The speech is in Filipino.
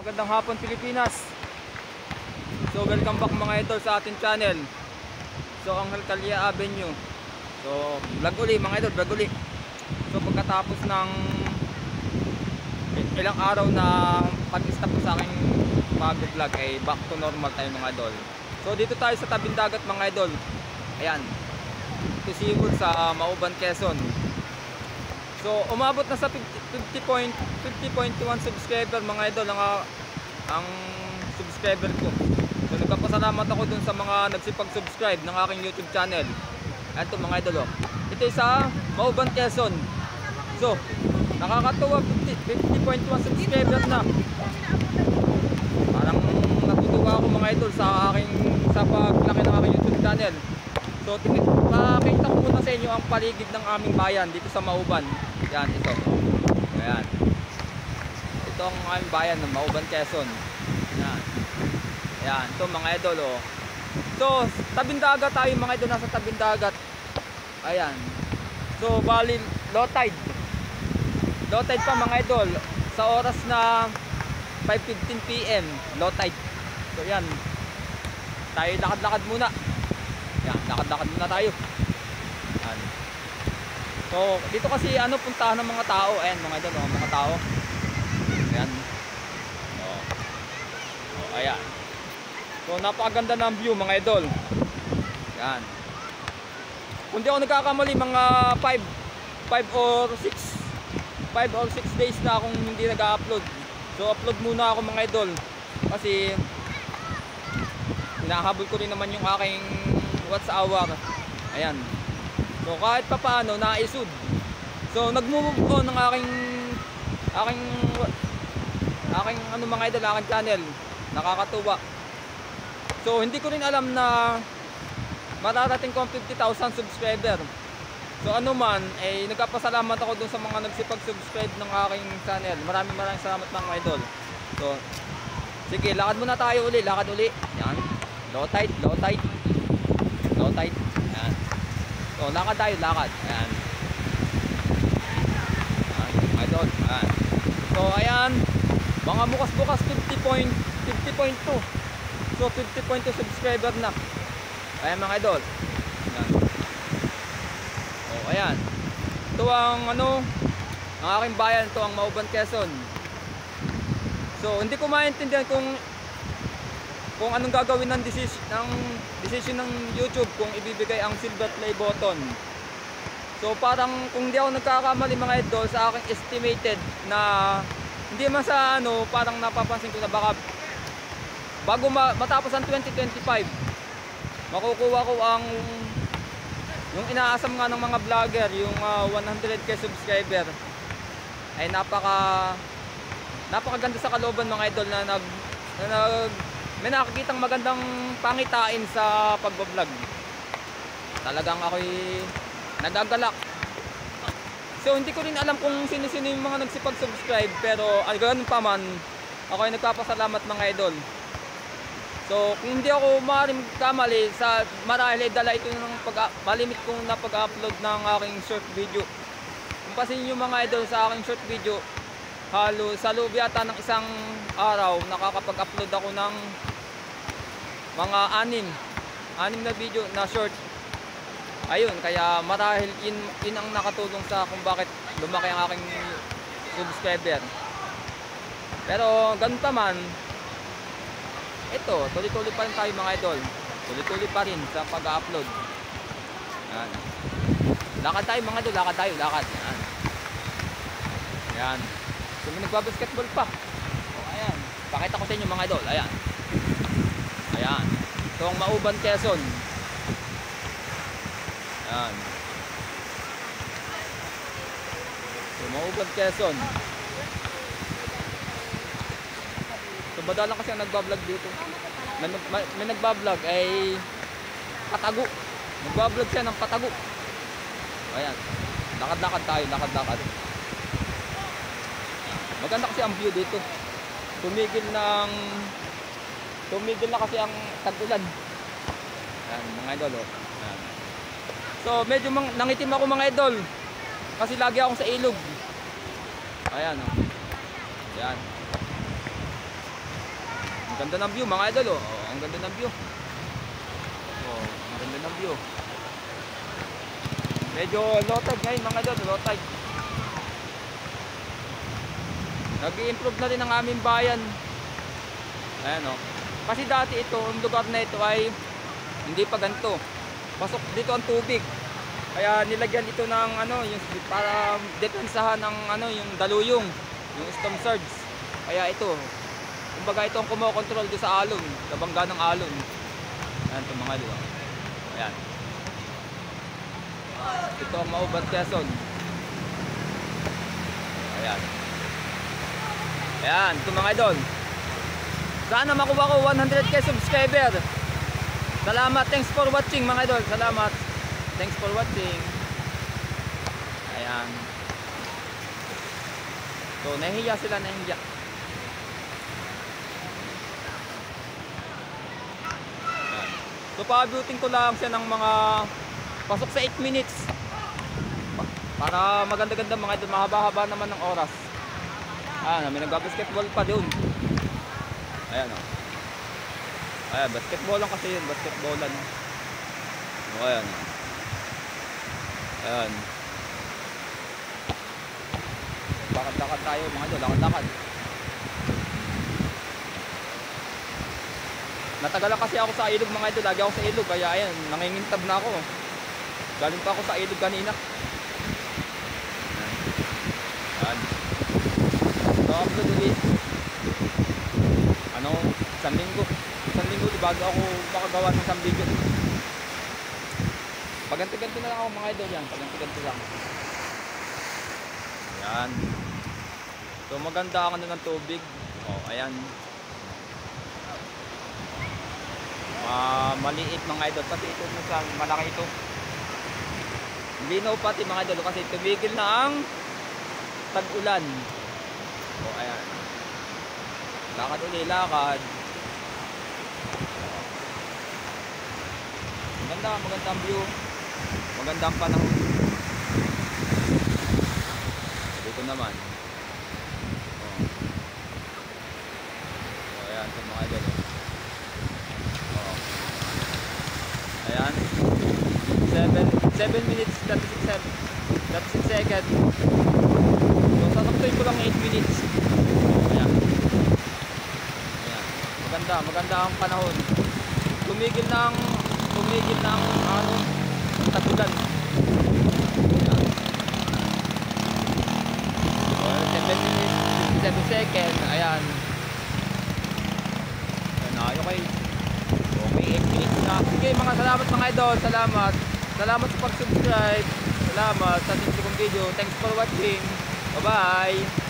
Magandang hapon Pilipinas. So welcome back mga idol sa ating channel. So ang Alcalya Avenue. So vlog uli mga idol, vlog uli. So pagkatapos ng ilang araw na pag-stop ko sa aking pag-vlog ay back to normal tayo mga idol. So dito tayo sa tabing dagat mga idol. Ayan. Ito seafood sa Mauban, Quezon. So umabot na sa 50.1 subscriber mga idol ang subscriber ko. So nagpapasalamat ako dun sa mga nagsipag-subscribe ng aking YouTube channel. Ito mga idol, oh. Ito sa Mauban, Quezon. So nakakatuwa, 50.1 subscriber na. Parang natutuwa ako mga idol sa paglaki ng aking YouTube channel. So pakita ko muna sa inyo ang paligid ng aming bayan dito sa Mauban. Yan, ito. Ayan. Ito ang aming bayan ng Mauban, Quezon. Ayan. Ayan, ito mga idol, oh. So, tabing dagat tayo mga idol, nasa tabing dagat. Ayan. So, bali, low tide. Low tide pa mga idol. Sa oras na 5:15 PM, low tide. So, yan. Tayo lakad-lakad muna. Ayan, lakad-lakad muna tayo. Ayan. So, dito kasi puntahan ng mga tao. Ayan mga idol, oh, mga tao. Ayan. Oh, ayan. So, napakaganda ng view mga idol. Ayan. Kung di ako nagkakamali, mga 5 or 6 days na akong hindi nag-upload. So, upload muna ako mga idol. Kasi hinahabol ko rin naman yung aking watch hour. Ayan. So kahit pa paano naisud. So nag-move on ng aking mga idol, aking channel. Nakakatuwa. So hindi ko rin alam na mararating ko ang 50,000 subscriber. So nagpapasalamat ako dun sa mga nagsipag-subscribe ng aking channel. Maraming salamat mga idol. So sige, lakad muna tayo uli, lakad uli. Yan. Low tide. Yan. So, lakad tayo, lakad. Ayan. Ayan, idol. Ayan. So, ayan. Mga bukas-bukas 50.2. So, 50.2 subscriber na. Ayan mga idol. Ayan. So, ayan. Ito ang ang aking bayan. Ito ang Mauban, Quezon. So, hindi ko maintindihan kung anong gagawin ng decision ng YouTube kung ibibigay ang silver play button. So parang kung di ako nagkakamali mga idol sa aking estimated na hindi man sa parang napapansin ko na baka bago matapos ang 2025 makukuha ko yung inaasam nga ng mga vlogger, yung 100k subscriber. Ay napakaganda sa kalooban mga idol na may nakikitang magandang pangitain sa pagbablog. Talagang ako'y nagagalak. So hindi ko rin alam kung sino-sino yung mga nagsipag-subscribe, pero ganoon pa man, ako ay nagpapasalamat mga idol. So kung hindi ako maaaring kamali, marahil ay dala ito ng malimit kong napag-upload ng aking short video. Kung pasin nyo mga idol sa aking short video, sa loob yata ng isang araw nakakapag-upload ako ng mga 6 na video na short. Ayun, kaya marahil in ang nakatulong sa kung bakit lumaki ang aking subscriber. Pero ganun pa man, ito, tuloy-tuloy pa rin tayo mga idol. Tuloy-tuloy pa rin sa pag-upload. Yan. Lakad tayo mga idol, lakad tayo, lakad. Yan. Yan. So may nagbabasketball pa. O ayan, pakita ko sa inyo mga idol. Ayan. Ayan. Ito ang Mauban, Quezon. Ayan. So Mauban, Quezon. So badalang kasi ang nagbablog dito. May nagbablog ay Patago. Nagbablog siya ng Patago. Ayan. Lakad-lakad tayo, lakad-lakad. Maganda kasi ang view dito. Tumigil na kasi ang tag-ulan. Ayan, mga idol, oh. Ayan. So medyo nangitim ako mga idol kasi lagi akong sa ilog. Ayan, oh. Ayan. Ganda ng view mga idol, oh. Oh, ang ganda ng view. Oh, ang ganda ng view. Medyo low tide ngayon mga idol, low tide. Nag-i-improve na rin ang aming bayan. Ayan oh. Kasi dati ito, ang lugar na ito ay hindi pa ganito. Pasok dito ang tubig. Kaya nilagyan ito ng ano, yung para depensahan ng ano, yung daluyong, yung storm surge. Kaya ito, kumbaga ito ang kumokontrol doon sa alon, sa bangga ng alon. Ayan ito mga idol. Ayan. Ito ang Mauban Quezon. Ayan. Ayan, ito mga idol. Sana makuha ko 100k subscriber. Salamat, thanks for watching mga idol. Salamat. Thanks for watching. Ayan. So, nahihiya sila, nahihiya. Ayan. So, pa-abutin ko lang siya ng mga pasok sa 8 minutes. Para maganda-ganda mga idol. Mahaba-haba naman ng oras. May nagbabasketball pa doon. Ayan o. Ayan, basketball lang kasi yun. Basketballan. O, ayan o. Ayan. Lakad-lakad tayo mga idol. Lakad-lakad. Natagalan kasi ako sa ilog mga idol. Lagi ako sa ilog. Kaya ayan, nangingintab na ako. Galing pa ako sa ilog kanina. Ayan. upload ulit isang linggo bago ako makagawa ng isang video. Paganti-ganti na lang ako mga idol yan, paganti-ganti lang yan. So maganda ang ano ng tubig. Ayan, maliit mga idol kasi ito malaki ito. Linaw pati mga idol kasi tumigil na ang tag-ulan. Ayan, lakad ulit, lakad. Magandang view, magandang panahon. Dito naman ayan ito mga idol. Ayan, 7 minutes 36 seconds. So sasaktuin ko lang 8 minutes. Ayan, maganda ang panahon. Tumigil ng tagulan. 7 minutes 57 seconds. Ayan, okay. Okay, 8 minutes na. Sige mga salamat mga idol. Salamat sa pag-subscribe. Salamat sa ating video. Thanks for watching. Bye bye.